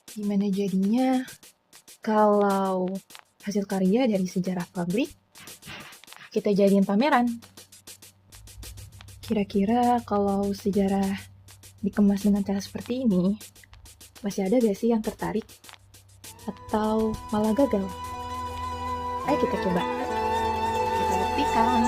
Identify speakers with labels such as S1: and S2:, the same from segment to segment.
S1: Gimana jadinya kalau hasil karya dari sejarah pabrik kita jadiin pameran? Kira-kira kalau sejarah dikemas dengan cara seperti ini, masih ada gak sih yang tertarik? Atau malah gagal? Ayo kita coba. Kita buktikan.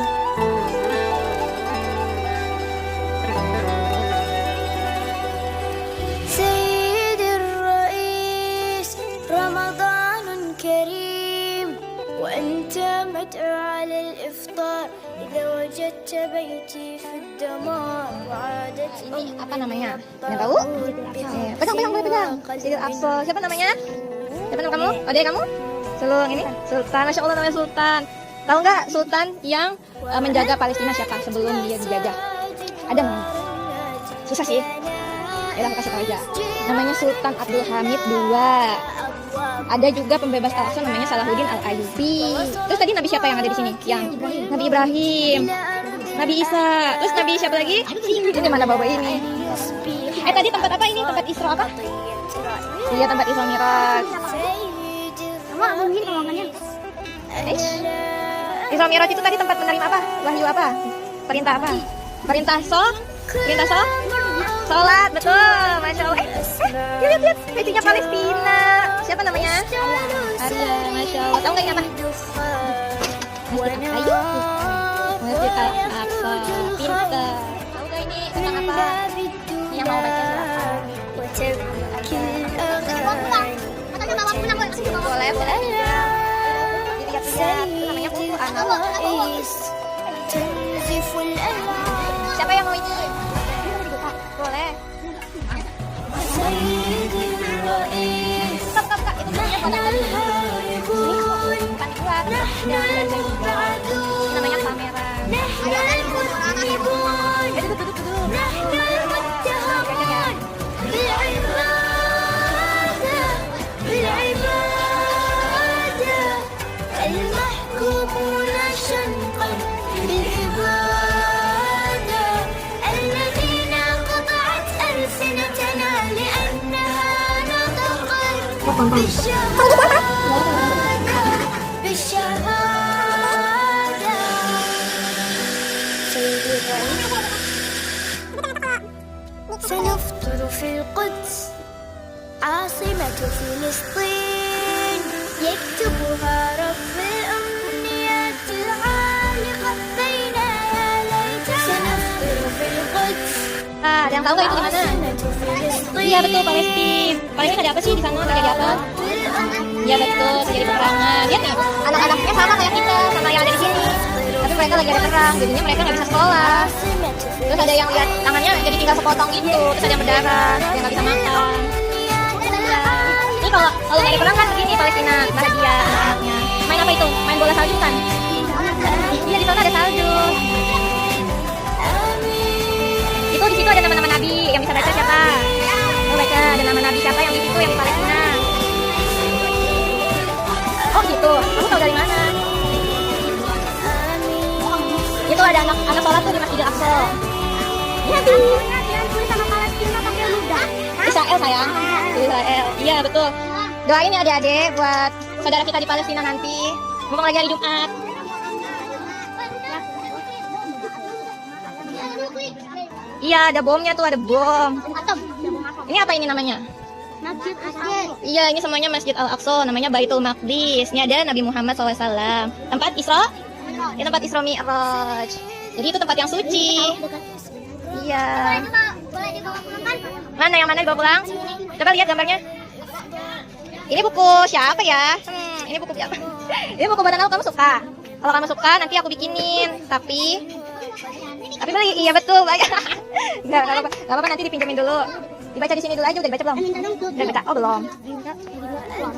S2: سيد الرئيس رمضان كريم وأنت مدعو على الإفطار إذا وجدت بيتي في الدمار وعادتني.
S3: Ini apa namanya? Nggak tahu? Pegang, boleh pegang. Sidil Aqsa. Siapa namanya? Siapa nama kamu? Oh, dia kamu? Sulung ini? Sultan. Masya Allah namanya Sultan. Tahu nggak Sultan yang menjaga Palestina siapa sebelum dia dijajah? Ada nggak? Susah sih. Ya aku kasih tahu aja. Namanya Sultan Abdul Hamid II. Ada juga pembebas Al-Aqsa namanya Salahuddin Al-Ayyubi. Terus tadi nabi siapa yang ada di sini? Yang Nabi Ibrahim, Nabi Isa. Terus nabi siapa lagi? Ini mana bawa ini? Tadi tempat apa ini? Tempat Isra apa? Iya, tempat Isra Mi'raj. Isra Mi'raj itu tadi tempat menerima apa? Wahyu apa? Perintah apa? Perintah sholat, betul, Masya Allah. Lihat, bajunya Palestina. Siapa namanya? Arya, Masya Allah. Tahu nggak ini apa? Masjid Al-Aqsa. Pintar. Tahu nggak ini tentang apa? Ini yang mau baca boleh. Dilihat-lihat. Namanya buku anak. Siapa yang mau ini? Boleh. Kak, itu namanya pada namanya pameran.
S2: سنفطر في القدس عاصمة فلسطين يكتبها رب الأمنيات العالقة بين يا ليت سنفطر في القدس.
S3: Ada yang tahu nggak itu di mana? Iya betul, Palestina. Palestina ada apa sih di sana? Terjadi apa? Iya betul, terjadi peperangan. Lihat nih, anak-anaknya sama kayak kita, sama yang ada di sini. Tapi mereka lagi ada perang, jadinya mereka nggak bisa sekolah. Terus ada yang lihat tangannya jadi tinggal sepotong gitu. Terus ada yang berdarah, yang nggak bisa makan. Ini kalau nggak ada perang kan begini Palestina, bahagia anak-anaknya. Main apa itu? Main bola salju kan? Iya di sana ada salju. Itu di situ ada nama-nama nabi yang bisa baca siapa? Mau baca ada nama nabi siapa yang di situ yang di Palestina? Oh gitu. Kamu tahu dari mana? Itu ada anak sholat tuh di Masjid Al-Aqsa. Iya tuh. Israel sayang. Israel. Iya betul. Doain ya adik-adik buat saudara kita di Palestina nanti. Mumpung lagi hari Jumat. Iya, ada bomnya tuh, ada bom. Ini apa ini namanya?
S4: Masjid Al-Aqsa.
S3: Iya, ini semuanya Masjid Al-Aqsa, namanya Baitul Maqdis. Ini ada Nabi Muhammad SAW. Tempat Isra? Ini tempat Isra Mi'raj. Jadi itu tempat yang suci. Iya.
S4: Boleh dibawa pulang kan?
S3: Mana yang mana dibawa pulang? Coba lihat gambarnya. Ini buku siapa ya? Ini buku siapa? Ini buku buatan kamu suka? Kalau kamu suka nanti aku bikinin. Tapi beli, iya betul banyak. Nggak apa-apa, nanti dipinjemin dulu. Dibaca di sini dulu aja, udah dibaca belum? Udah baca? Oh belum.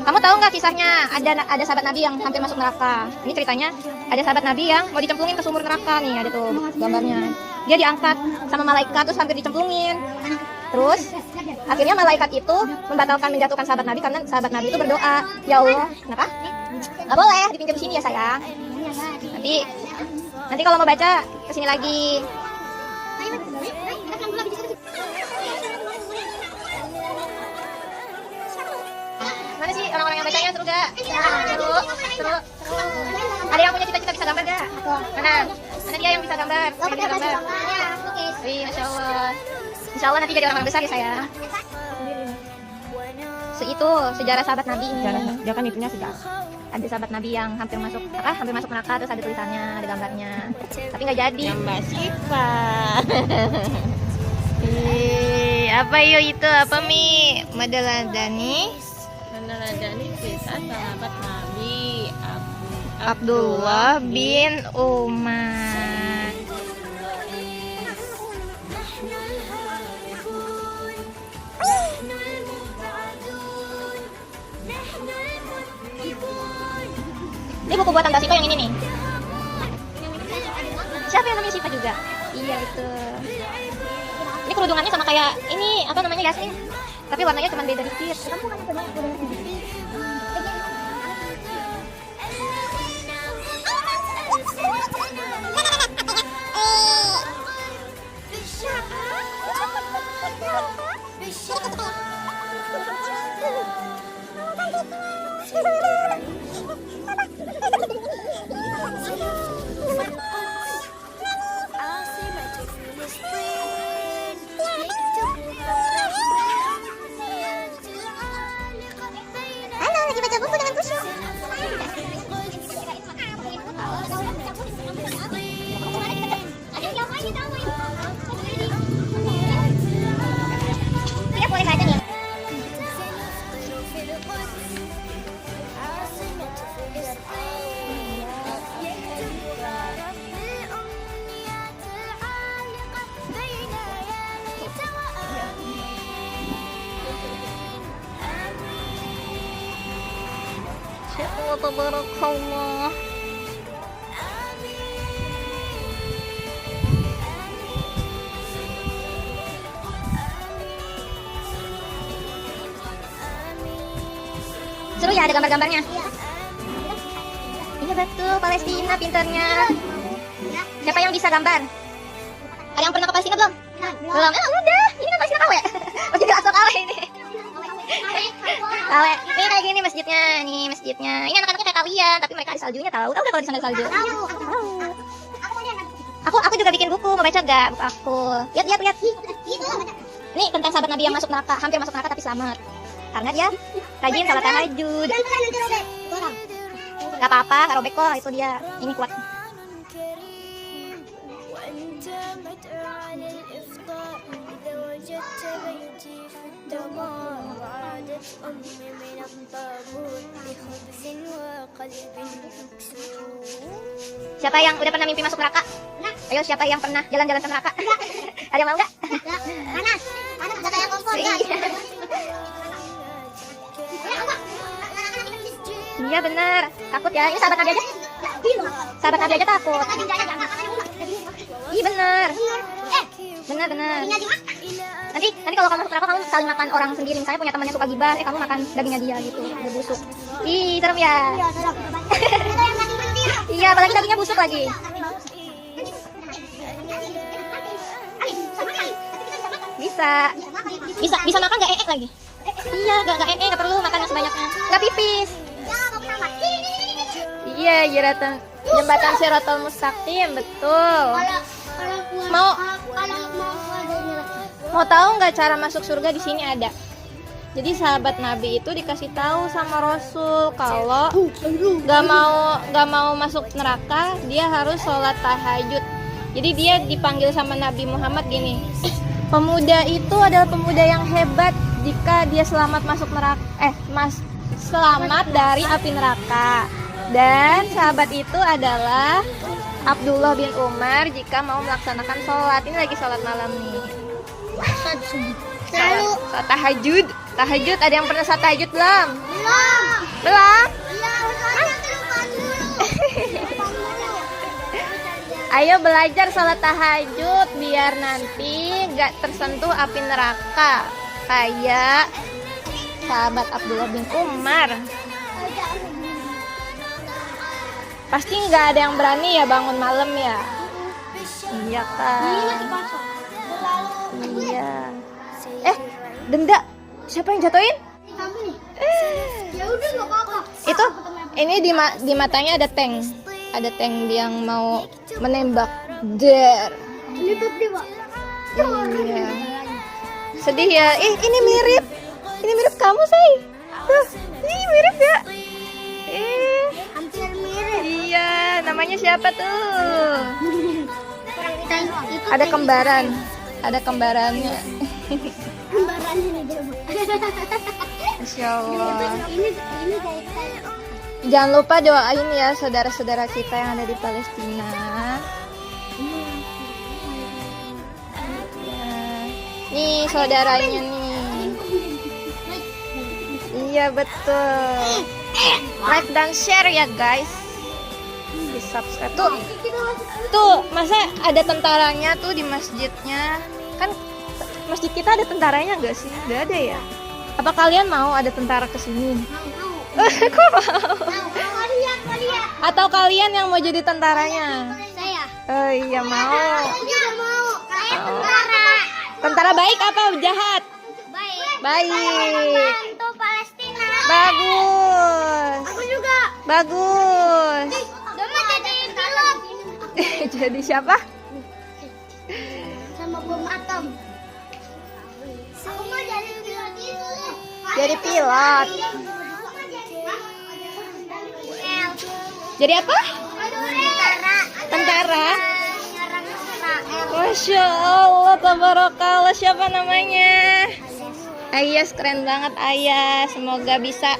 S3: Kamu tahu nggak kisahnya? Ada sahabat Nabi yang hampir masuk neraka. Ini ceritanya ada sahabat Nabi yang mau dicemplungin ke sumur neraka nih, ada tuh gambarnya. Dia diangkat sama malaikat terus hampir dicemplungin. Terus akhirnya malaikat itu membatalkan menjatuhkan sahabat Nabi karena sahabat Nabi itu berdoa, ya Allah, kenapa? Nggak boleh dipinjam di sini ya sayang. Nanti kalau mau baca kesini lagi. rasanya seru gak? Seru. Ada yang punya cita-cita bisa gambar gak? Mana? Mana dia yang bisa gambar? Yang bisa gambar? Wih, Masya Allah. Insya Allah nanti jadi orang besar ya saya. Itu sejarah sahabat Nabi ini.
S1: Dia kan itunya sejarah.
S3: Ada sahabat Nabi yang hampir masuk neraka, terus ada tulisannya, ada gambarnya. Tapi nggak jadi.
S1: Mbak Siva.
S3: Apa itu? Apa Mi? Madaladani?
S1: Meneladani kisah sahabat Nabi
S3: Abdullah bin Umar. Ini buku buatan Mbak Siva yang ini nih. Siapa yang namanya Siva juga? Iya itu. Ini kerudungannya sama kayak ini apa namanya Yasmin. Tapi warnanya cuma beda dikit.
S4: Halo, lagi baca buku dengan khusyuk.
S3: Lihat boleh baca nih. Ya Allah, tabarakallah. Seru ya ada gambar-gambarnya. Iya betul, Palestina pinternya. Siapa yang bisa gambar? Ada yang pernah ke Palestina belum? Belum. Udah. Ini kan Palestina KW. Masjid Al-Aqsa KW ini. KW. Ini kayak gini masjidnya. Nih masjidnya. Ini anak-anaknya kayak kalian, tapi mereka ada saljunya tahu. Tahu nggak kalau di sana ada salju? Aku juga bikin buku, mau baca gak buku aku? Lihat. Ini tentang sahabat Nabi yang masuk neraka, hampir masuk neraka tapi selamat. Karena dia rajin salat tahajud. Gak apa-apa, gak robek kok, itu dia. Ini kuat. Siapa yang udah pernah mimpi masuk neraka? Ayo, siapa yang pernah jalan-jalan ke neraka? Ada yang mau gak?
S4: Panas udah kayak kompor kan?
S3: Iya bener, takut ya. Ini sahabat Nabi aja. Sahabat Nabi aja takut. Iya bener. Bener. Nanti kalau kamu masuk neraka kamu saling makan orang sendiri. Misalnya punya teman yang suka gibah, kamu makan dagingnya dia gitu, berbusuk. Ih, serem ya. Iya, apalagi dagingnya busuk lagi. Bisa makan gak eek lagi? Iya, gak eek, gak perlu makan yang sebanyaknya. Gak pipis. Iya, jembatan Shiratal Mustaqim, betul. Mau tahu nggak cara masuk surga? Di sini ada. Jadi sahabat Nabi itu dikasih tahu sama Rasul kalau nggak mau masuk neraka, dia harus sholat tahajud. Jadi dia dipanggil sama Nabi Muhammad gini, pemuda itu adalah pemuda yang hebat jika dia selamat masuk neraka, selamat dari api neraka. Dan sahabat itu adalah Abdullah bin Umar jika mau melaksanakan sholat. Ini lagi sholat malam nih. Sholat tahajud. Tahajud, ada yang pernah sholat tahajud belum? Belum? Ayo belajar sholat tahajud biar nanti gak tersentuh api neraka kayak sahabat Abdullah bin Umar. Pasti nggak ada yang berani ya bangun malam ya. Iya kan. Iya. Denda. Siapa yang jatuhin?
S4: Ya udah nggak apa-apa.
S3: Itu ini di matanya ada tank. Ada tank yang mau menembak. Der.
S4: Lipat dia, Pak.
S3: Iya. Sedih ya. Ini mirip. Ini mirip kamu, say. Tuh. Ih, mirip ya.
S4: Hampir mirip.
S3: Iya, namanya siapa tuh?
S4: Kurang itu
S3: Ada kembaran. Ada kembarannya.
S4: kembaran ini dia, Bu.
S3: Masya Allah.
S4: Ini jahitan.
S3: Jangan lupa doain ya saudara-saudara kita yang ada di Palestina. Ya. Nih saudaranya nih. Iya betul. Like dan share ya guys. Di subscribe tuh masa ada tentaranya tuh di masjidnya. Kan masjid kita ada tentaranya nggak sih? Nggak ada ya. Apa kalian mau ada tentara kesini? Kok mau?
S4: Lihat.
S3: Atau kalian yang mau jadi tentaranya?
S4: Saya.
S3: Oh iya mau.
S4: Saya juga mau. Saya tentara.
S3: Tentara baik apa jahat?
S4: Baik.
S3: Baik.
S4: Bantu Palestina.
S3: Bagus.
S4: Aku juga.
S3: Bagus.
S4: Doma jadi pilot.
S3: Jadi siapa?
S4: Sama bom atom. Aku mau jadi pilot itu.
S3: Jadi pilot. Jadi apa?
S4: Tentara.
S3: Tentara.
S4: Nyerang Israel.
S3: Masya Allah, tabarakallah. Siapa namanya? Ayas, keren banget Ayas. Semoga bisa.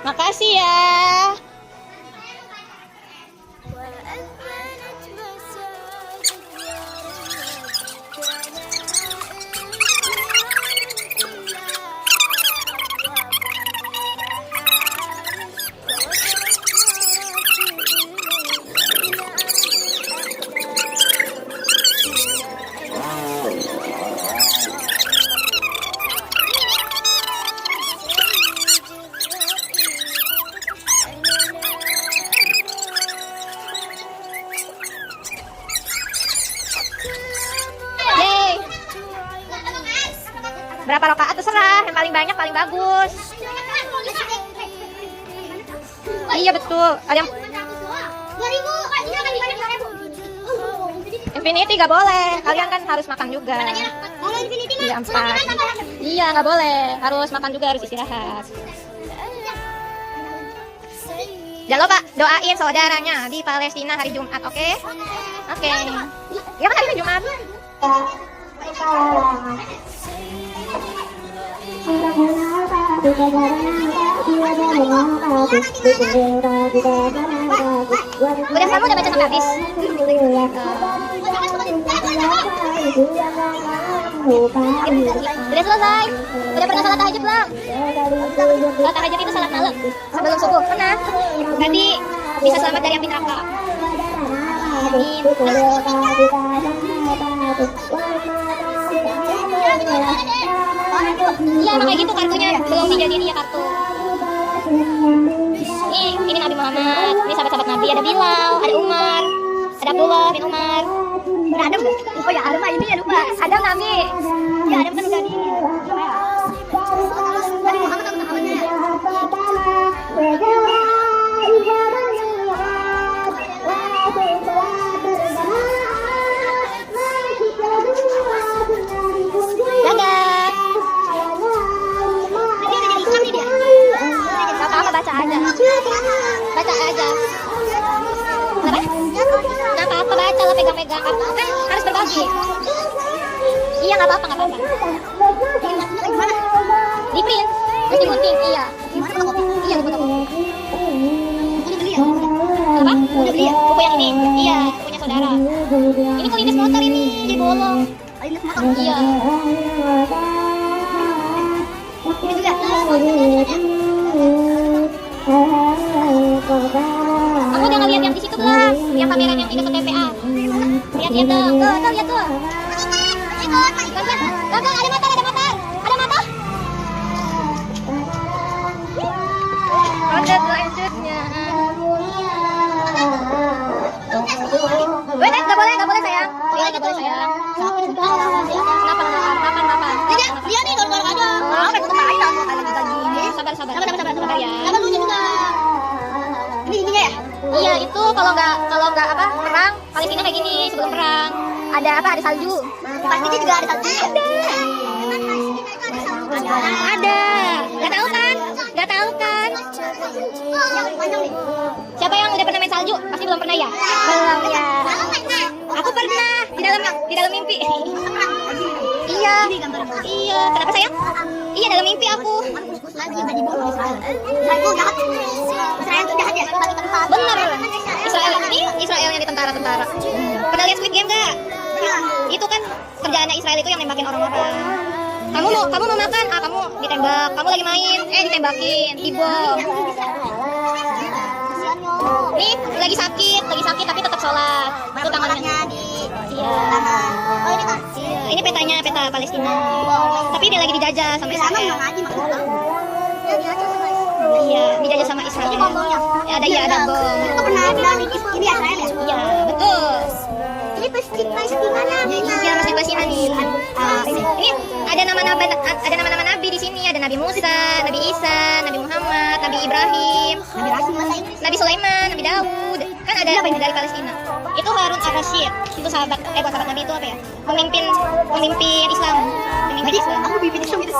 S3: Makasih ya. Yeay. Berapa rakaat terserah, yang paling banyak paling bagus. Iya betul. Ada yang
S4: 2000.
S3: infinity gak boleh. Kalian kan harus makan juga.
S4: Kalau Infinity mah.
S3: Iya 4. Iya nggak boleh. Harus makan juga, harus istirahat. Jangan lupa doain saudaranya di Palestina hari Jumat, oke? Oke. Ya kan hari Jumat. Udah kamu udah baca sampai habis? Udah selesai. Udah pernah salat tahajud belum? Salat tahajud itu salat malam sebelum subuh. Pernah? Berarti bisa selamat dari api neraka. Amin. Iya emang kayak gitu kartunya, belum dijadiin ya kartu. Ini Nabi Muhammad, ini sahabat-sahabat Nabi, ada Bilal, ada Umar, ada Abdullah bin Umar. Ada Adam nggak? Oh ya Adam ini ya lupa. Adam Nabi. Ya Adam kan udah di. Nabi Muhammad atau Muhammadnya? Dadah. Gak apa-apa, baca aja. Baca aja. Kenapa? Gak apa-apa, baca lah, pegang-pegang. Kan harus berbagi. Iya, gak apa-apa, gak apa-apa. Di print, terus digunting, iya. Iya, digunting. Udah beli ya? Apa? Udah beli ya? Buku yang ini? Iya, punya saudara. Ini kulinis motor ini, jadi bolong. Kulinis motor? Iya. Ini juga. Kamu udah ngeliat yang di situ belum? Yang kamera yang di dekat TPA. Lihat-lihat dong. Tuh, lihat tuh. Gagal, ada motor, ada motor. Ada motor. Ada selanjutnya. Wait, nggak boleh sayang. Iya, nggak boleh sayang. Kenapa?
S4: Dia nih kalau ada.
S3: Oh, kayak tutup aja. kalau nggak apa perang Palestina kayak gini sebelum perang. Ada apa? Ada salju.
S2: Di Palestina juga ada salju.
S3: Ada. Nggak tahu kan? Nggak tahu kan? Siapa yang udah pernah main salju? Pasti belum pernah ya? Belum ya. Aku pernah di dalam mimpi. Iya. Iya. Kenapa sayang? Iya dalam mimpi aku.
S2: Lagi udah dibunuh Israel. Israel itu jahat. Israel itu jahat ya.
S3: Bener. Israel yang di tentara-tentara. Pernah lihat Squid Game gak? Itu kan kerjaannya Israel itu yang nembakin orang-orang. Kamu mau makan? Ah kamu ditembak. Kamu lagi main? Ditembakin, dibom. Nih lagi sakit tapi tetap sholat. Itu tangannya di. Iya.
S2: Oh ini kan.
S3: Iya. Ini peta Palestina. Tapi dia lagi dijajah sama Israel. Iya, dijajah sama Israel.
S2: Ini bomnya.
S3: Ada bom.
S2: Itu pernah bilang ini Israel ya?
S3: Iya, betul.
S2: Ini Palestina.
S3: Iya, masih Palestina nih. Ini ada nama-nama nabi di sini. Ada Nabi Musa, Nabi Isa, Nabi Muhammad, Nabi Ibrahim, Nabi Sulaiman, Nabi Daud. Kan ada dari Palestina. Itu Harun ar-Rasyid. Itu sahabat Nabi itu apa ya? Pemimpin Islam.
S2: Aku bibit Islam gitu.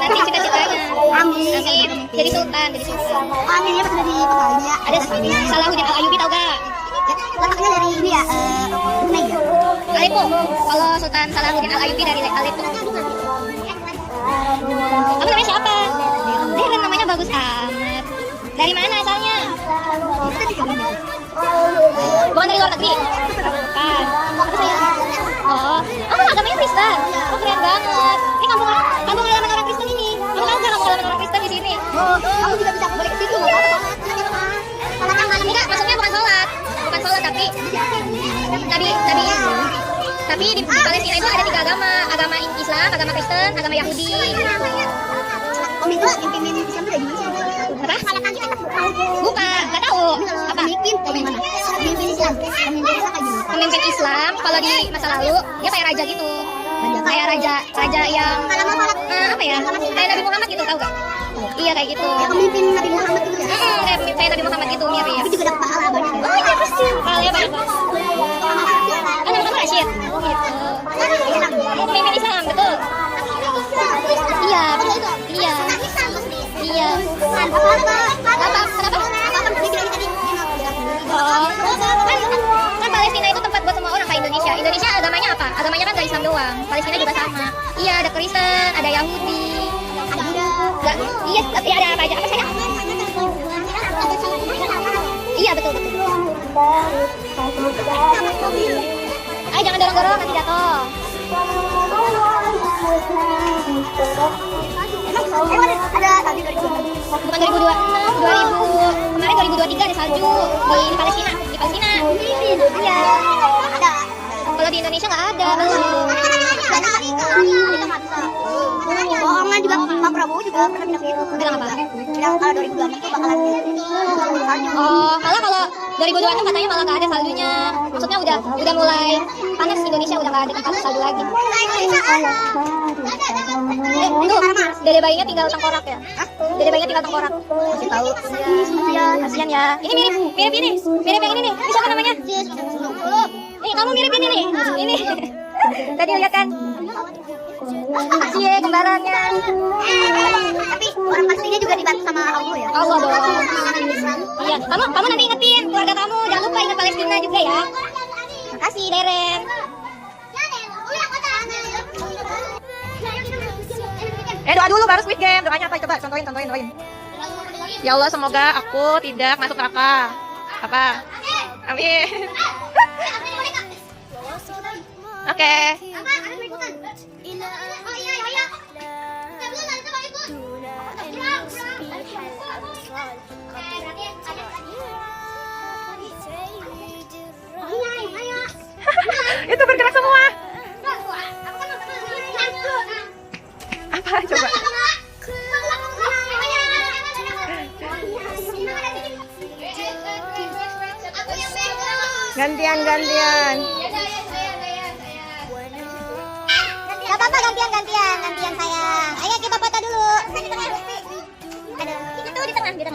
S3: Nanti cita-citanya. Amin. Jadi sultan.
S2: Amin ya pas dari kepalanya.
S3: Ada Salahuddin Al-Ayyubi tau gak?
S2: Letaknya dari ini ya. Brunei ya.
S3: Aleppo. Kalau Sultan Salahuddin Al-Ayyubi dari Aleppo. Kamu namanya siapa? Deren, namanya bagus amat. Dari mana asalnya? Bukan dari luar negeri? Bukan. Oh, kamu agamanya Kristen? Oh, keren banget. Ini kampung halaman orang Kristen ini. Kamu tahu nggak kampung halaman orang Kristen di sini?
S2: Kamu juga bisa balik ke situ.
S3: Enggak, maksudnya bukan sholat tapi di Palestina itu ada 3 agama Islam, agama Kristen, agama Yahudi.
S2: Om itu pimpin Islam dari Indonesia.
S3: Apa? Bukan, nggak tahu. Apa?
S2: Pemimpin Islam.
S3: Pemimpin Islam kalau di masa lalu dia kayak raja gitu. Kayak raja yang apa ya? Kayak Nabi Muhammad gitu, tahu gak? Iya kayak gitu.
S2: Ya pemimpin Nabi Muhammad itu ya.
S3: Kayak Nabi Muhammad gitu mirip.
S2: Tapi juga dapat pahala banyak.
S3: Oh iya pasti. Pahalanya banyak banget. Kan nama kamu Rashid. Gitu. Pemimpin Islam, betul. Iya, iya. Iya. Kenapa? Oh, kan Palestina itu tempat buat semua orang kayak Indonesia. Indonesia agamanya apa? Agamanya kan gak Islam doang. Palestina juga sama. Iya, ada Kristen, ada Yahudi. Iya, tapi ada apa aja? Apa sayang? Iya, betul. Ayo jangan dorong-dorong nanti jatuh.
S2: Ada salju dari
S3: Bukan 2026, kemarin 2023 ada salju di Palestina. Iya.
S2: ada.
S3: Kalau di Indonesia nggak ada.
S2: Bohongan juga Pak Prabowo juga pernah bilang gitu.
S3: Bilang apa?
S2: Bilang kalau 2026 itu bakalan salju.
S3: Oh, malah kalau 2026 katanya malah nggak ada saljunya. Maksudnya udah mulai panas Indonesia, udah nggak ada tempat salju lagi. Tuh, dede bayinya tinggal tengkorak ya? Dede bayinya tinggal tengkorak. Kasih tahu. Iya, kasihan ya. Ini mirip yang ini nih. Ini siapa namanya? Nih, kamu mirip ini nih. Ini. Tadi lihat kan? Cie, kembarannya.
S2: Tapi orang pastinya juga dibantu sama Allah ya.
S3: Allah dong. Iya, kamu nanti ingetin keluarga kamu. Jangan lupa ingat Palestina juga ya. Makasih, Deren. Doa dulu baru Squid Game. Doanya apa? Coba contohin. Ya Allah, semoga aku tidak masuk neraka. Apa? Amin. Oke. Itu bergerak semua. Apa coba? Gantian.
S2: Gak apa-apa gantian sayang. Ayo kita foto dulu.
S3: Itu di tengah. Itu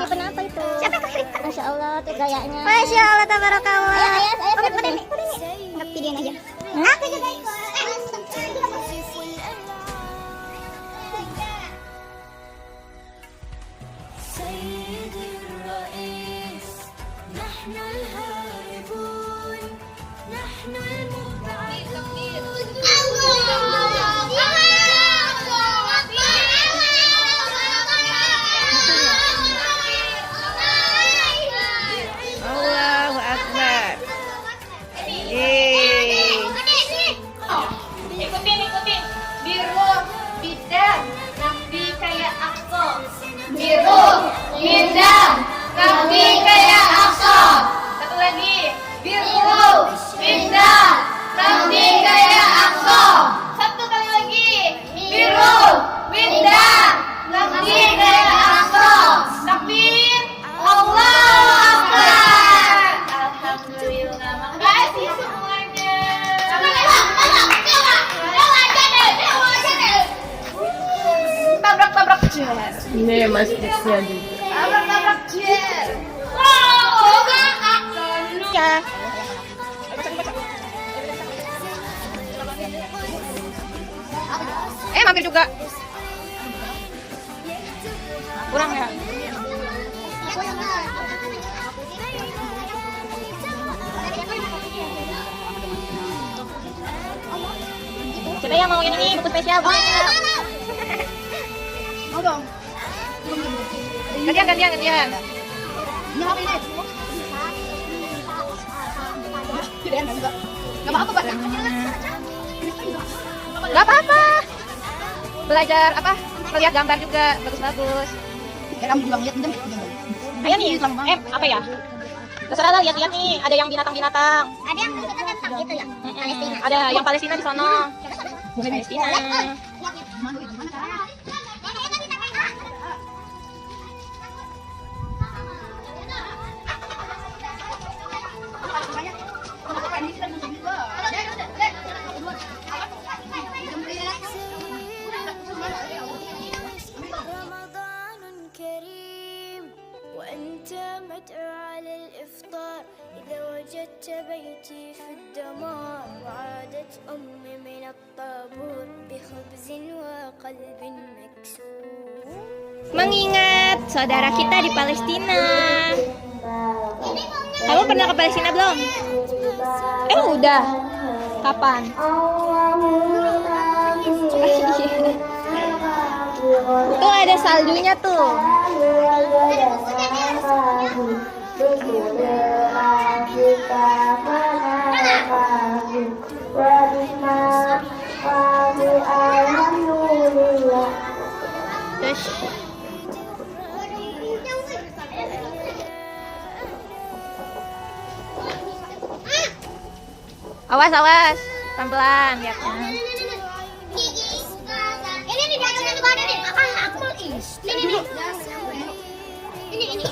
S3: kena apa itu?
S2: Siapa yang kekrik?
S3: Masya Allah.
S2: Allah tuh gayanya.
S3: Masya Allah, tabarakallah.
S2: Nggak videoin aja. Aku juga ikut.
S4: سيدي الرئيس نحن الهاربون نحن
S3: Allahu Akbar. Ikutin. Biru, bidang, nabi kayak aku. Biru, bidang, nabi kayak aku. Satu lagi. Biru, bidang, nabi kayak aku. Satu kali lagi. Biru, bidang, nabi kayak aku. Takbir. Allahu Akbar. Alhamdulillah. Makasih semuanya. Tabrak-tabrak chair.
S1: Ini masjidnya juga.
S3: Tabrak-tabrak chair. Ya. Mampir juga. Kurang ya? Siapa yang mau ini buku spesial?
S2: Mau dong.
S3: Gantian.
S2: Ini apa ini? Nggak apa-apa, Pak.
S3: Gak apa-apa. Belajar apa? Lihat gambar juga bagus-bagus.
S2: Ya kamu juga lihat nih.
S3: Ayo nih, apa ya? Terserah lah, lihat-lihat nih. Ada yang binatang-binatang.
S2: Ada yang tentang gitu ya. Palestina.
S3: Ada yang Palestina di sana. Palestina.
S4: رمضان كريم وأنت مدعو على الإفطار إذا وجدت بيتي في الدمار وعادت أمي من الطابور بخبز وقلب مكسور.
S3: Mengingat saudara kita di Palestina. Kamu pernah ke Palestina belum? Udah. Kapan? Tuh ada saljunya tuh. Terus awas, pelan-pelan lihatnya.
S2: Ini nih, aku mau ini.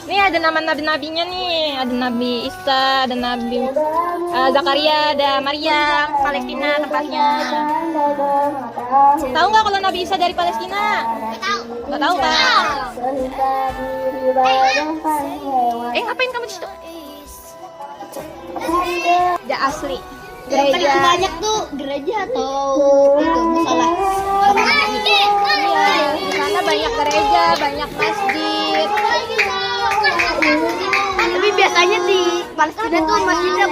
S3: Ini ada nama nabi-nabinya nih. Ada Nabi Isa, ada Nabi Zakaria, ada Maryam. Palestina tempatnya. Tahu nggak kalau Nabi Isa dari Palestina? Nggak tahu kan? Ngapain kamu di situ? Udah asli. Gereja.
S2: Banyak tuh gereja atau itu musola.
S3: Iya, di sana banyak gereja, banyak masjid.
S2: Tapi biasanya di Palestina tuh masjidnya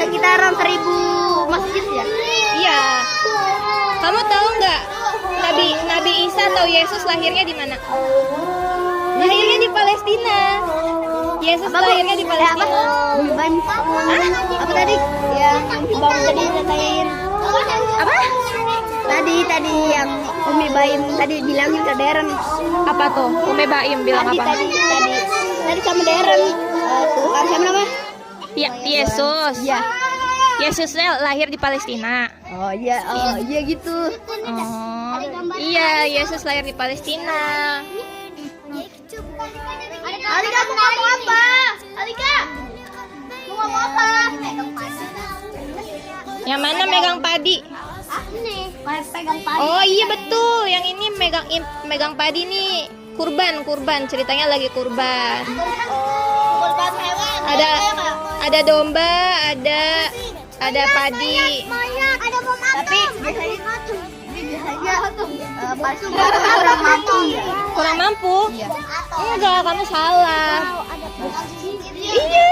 S2: sekitaran 1000 masjid ya.
S3: Iya. Kamu tahu nggak Nabi Isa atau Yesus lahirnya di mana? Lahirnya di Palestina. Yesus lahirnya di Palestina.
S2: Apa tadi? Ya, Bang tadi ceritain.
S3: Apa?
S2: Tadi yang Umi Baim tadi bilangin ke Deren.
S3: Apa tuh? Umi Baim bilang apa?
S2: Tadi sama Deren. Tuh kan siapa nama?
S3: Yesus.
S2: Ya.
S3: Yesusnya lahir di Palestina.
S2: Oh iya gitu.
S3: Oh, iya, Yesus lahir di Palestina.
S2: Alika mau ngomong apa? Alika mau ngomong apa?
S3: Yang mana megang padi?
S2: Nih, pegang padi.
S3: Oh iya betul, yang ini megang padi nih. Kurban, ceritanya lagi kurban.
S2: Kurban
S3: Ada domba, ada padi.
S4: Ada bom atom.
S2: Tapi biasanya Palestina kurang mampu.
S3: Kurang mampu?
S2: Iya.
S3: Enggak, kamu salah.
S4: Iya.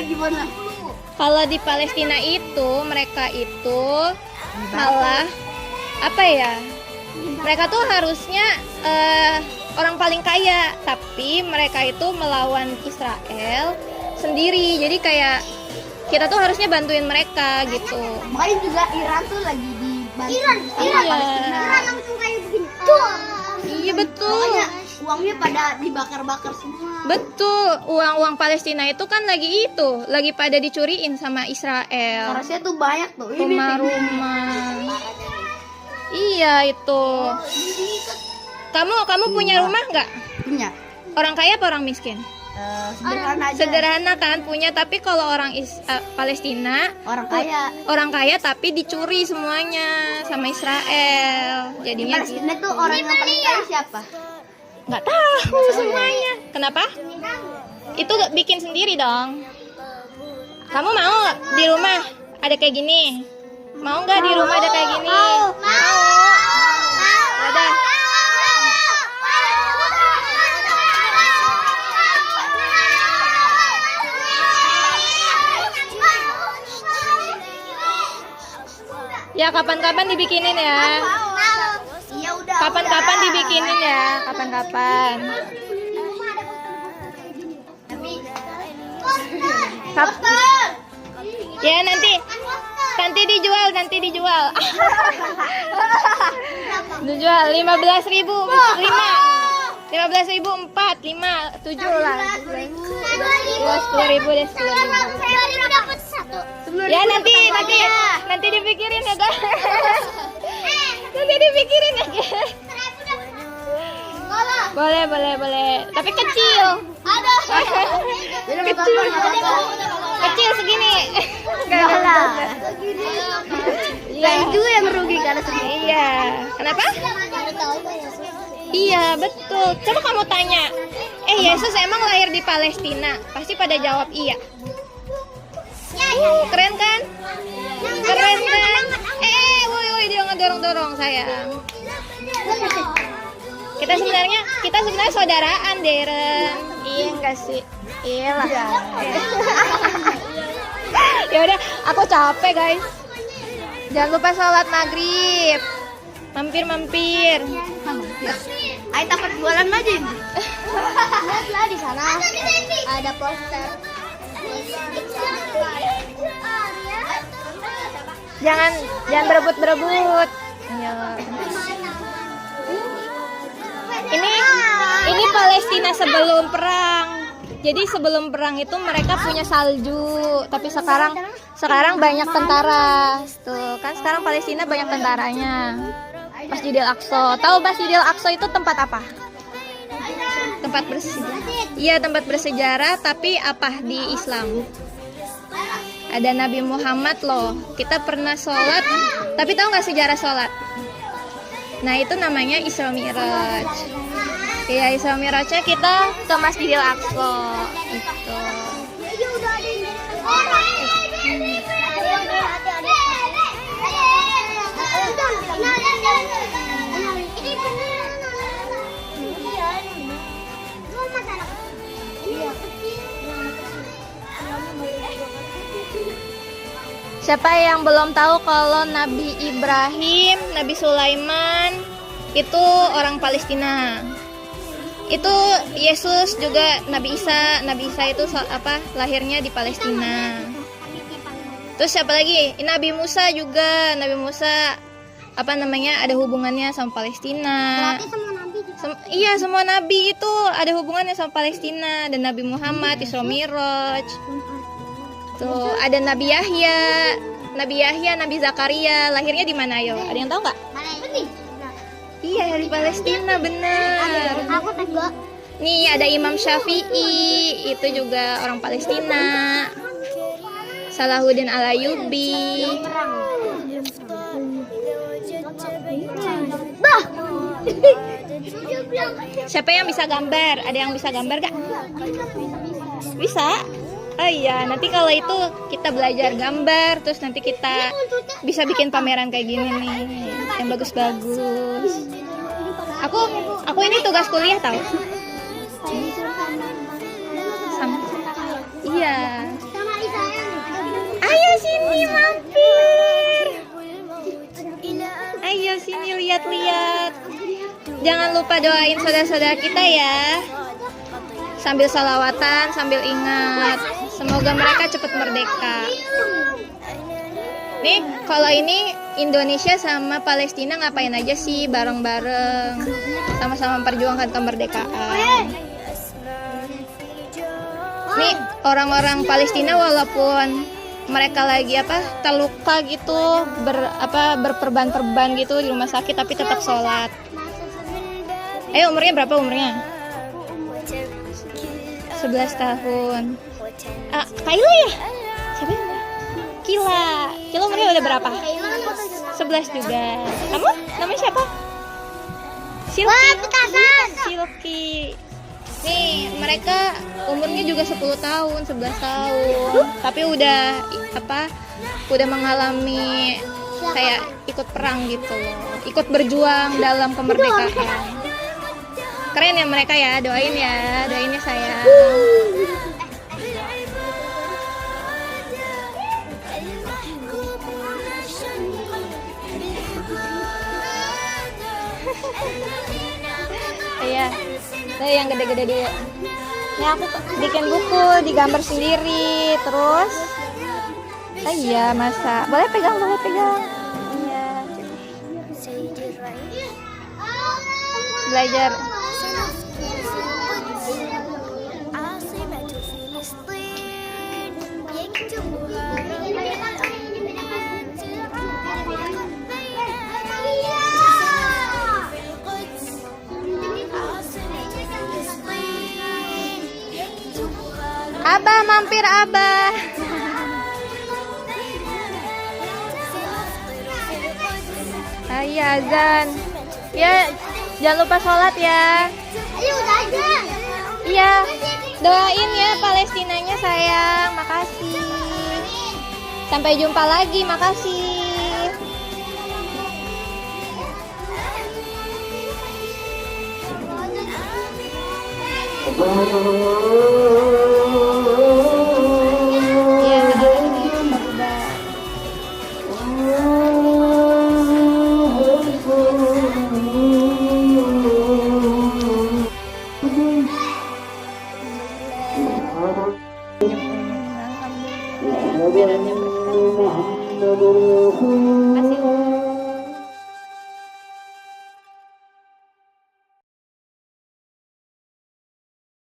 S2: Gimana?
S3: Kalau di Palestina itu, mereka itu malah apa ya? Mereka tuh harusnya orang paling kaya, tapi mereka itu melawan Israel sendiri. Jadi kayak kita tuh harusnya bantuin mereka gitu.
S2: Makanya juga Iran tuh lagi dibantu.
S4: Iran
S3: Iya.
S4: langsung kayak begini. Tuh.
S3: Iya betul.
S2: Makanya uangnya pada dibakar-bakar semua.
S3: Betul, uang-uang Palestina itu kan lagi pada dicuriin sama Israel.
S2: Harusnya tuh banyak tuh. Ini
S3: Rumah-rumah. Iya itu. Kamu punya rumah nggak?
S2: punya.
S3: Orang kaya apa orang miskin?
S2: Sederhana aja.
S3: Sederhana kan punya, tapi kalau orang Palestina
S2: Orang kaya.
S3: tapi dicuri semuanya sama Israel. Jadinya
S2: Palestina tuh orang yang paling kaya siapa?
S3: nggak tahu semuanya. Kenapa? Itu bikin sendiri dong. Kamu mau di rumah ada kayak gini? Mau nggak di rumah ada kayak gini? Udah. Ya kapan-kapan dibikinin ya.
S2: Iya udah.
S3: Kapan-kapan dibikinin ya. Kapan-kapan. Ya nanti dijual. Dijual 15.000 15.000 4, 5, 7 lah. Ya 10.000 deh 10.000. Ya nanti dipikirin ya guys. Nanti dipikirin ya guys. Boleh. Tapi kecil. Kecil segini.
S2: Iya. Itu yang merugikan sendiri.
S3: Iya. Kenapa? Iya betul. Coba kamu tanya. Yesus emang lahir di Palestina? Pasti pada jawab iya. Keren kan? Keren kan? Woi dia ngedorong-dorong sayang. Kita sebenarnya saudaraan, Deren. Iya enggak sih? Iyalah. Ya udah, aku capek guys. Jangan lupa sholat maghrib. Mampir.
S2: Ayo dapat jualan aja.
S4: Lihatlah di sana. Ada poster.
S3: Jangan berebut. Ya. Ini Palestina sebelum perang. Jadi sebelum perang itu mereka punya salju, tapi sekarang banyak tentara. Tuh, kan sekarang Palestina banyak tentaranya. Masjidil Aqsa. Tahu Masjidil Aqsa itu tempat apa? Tempat bersejarah. Iya, tempat bersejarah, tapi apa di Islam? Ada Nabi Muhammad loh. Kita pernah sholat, tapi tahu nggak sejarah sholat? Nah itu namanya Isra Mi'raj. Ya Isra Mi'rajnya kita ke Masjidil Aqsa. Itu. Siapa yang belum tahu kalau Nabi Ibrahim, Nabi Sulaiman itu orang Palestina. Itu Yesus juga Nabi Isa itu lahirnya di Palestina. Terus siapa lagi? Nabi Musa juga, ada hubungannya sama Palestina. Iya, semua nabi itu ada hubungannya sama Palestina. Dan Nabi Muhammad, Isra Mi'raj. Tuh, ada Nabi Yahya, Nabi Zakaria, lahirnya di mana ayo? Ada yang tahu nggak? Iya, di Palestina, bener.
S4: Aku tega.
S3: Nih, ada Imam Syafi'i, itu juga orang Palestina. Salahuddin Al-Ayyubi.
S4: Bah.
S3: Siapa yang bisa gambar? Ada yang bisa gambar gak? Bisa? Oh iya, nanti kalau itu kita belajar gambar, terus nanti kita bisa bikin pameran kayak gini nih, yang bagus-bagus. Aku ini tugas kuliah tahu. Sama. Iya. Ayo sini mampir. Ayo sini lihat-lihat. Jangan lupa doain saudara-saudara kita ya. Sambil salawatan, sambil ingat. Semoga mereka cepat merdeka. Nih, kalau ini Indonesia sama Palestina ngapain aja sih bareng-bareng, sama-sama memperjuangkan kemerdekaan. Nih, orang-orang Palestina walaupun mereka lagi terluka gitu, berperban-perban gitu di rumah sakit, tapi tetap sholat. Umurnya berapa umurnya? 11 tahun. Kaila ya? Siapa ya? Kila umurnya udah berapa? 11 juga. Kamu? Namanya siapa? Silky. Nih, mereka umurnya juga 10 tahun, 11 tahun. Tapi udah mengalami kayak ikut perang gitu loh. Ikut berjuang dalam kemerdekaan. Keren ya mereka ya, doain ya sayang. Iya, yang gede-gede dulu. Ini aku bikin buku, digambar sendiri, terus. Iya, masa. Boleh pegang. Iya. Belajar. Abah, mampir Abah. Ayo azan. Ya, jangan lupa sholat ya.
S4: Ayo udah aja.
S3: Iya, doain ya Palestinanya sayang. Makasih. Sampai jumpa lagi. Makasih. Ya, Alhamdulillah.